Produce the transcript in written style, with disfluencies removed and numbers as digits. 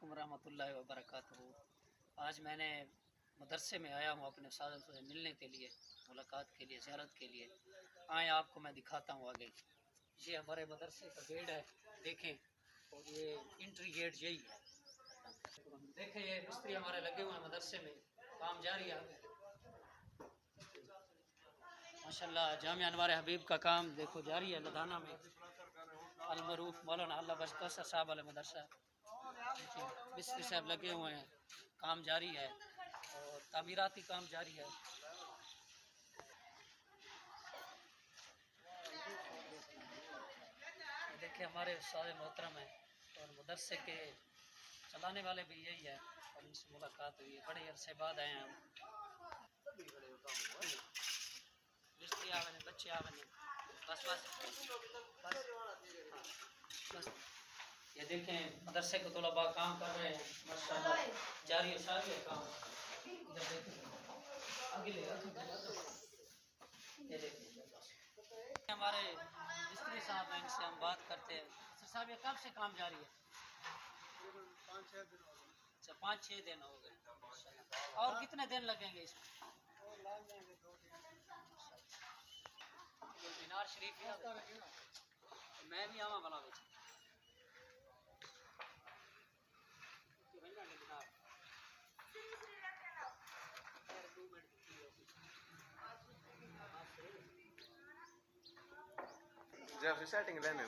वालेकुम रहमतुल्लाहि व बरकातहू। आज मैंने मदरसे में आया हूँ अपने उस्ताद से मिलने के लिए, मुलाकात के लिए, ज़ियारत के लिए। आए आपको मैं दिखाता हूँ आगे। ये हमारे मदरसे का गेट है, देखें। और ये एंट्री गेट यही है। देखें ये मिस्त्री हमारे लगे हुए हैं मदरसे में, काम जारी है। माशाल्लाह जामिया अनवार हबीब का काम देखो जारी है लधाना में। अलमरूफ मौलाना अल्लाह बशकस साहब वाले मदरसा, मिस्त्री साहब लगे हुए हैं, काम जारी है और तामीराती काम जारी है। देखिए हमारे सारे मोहतरम हैं और मदरसे के चलाने वाले भी यही है और इनसे मुलाकात हुई है, बड़े अरसे बाद आए हैं हम। मिस्त्री आवे ने, बच्चे आवे ने, बस बस बस बस। ये देखें मदरसे के तलबा काम कर रहे हैं माशाल्लाह, जारी सारी है काम। इधर देखें आगे ले ये देखें हमारे मिस्त्री साहब हैं, इनसे हम बात करते हैं। मिस्त्री साहब ये कब से काम जारी है? 5-6 दिन हो गए। और कितने दिन लगेंगे इसमें? मीनार शरीफ मैं भी आवा भला बेच जब सेटिंग रहने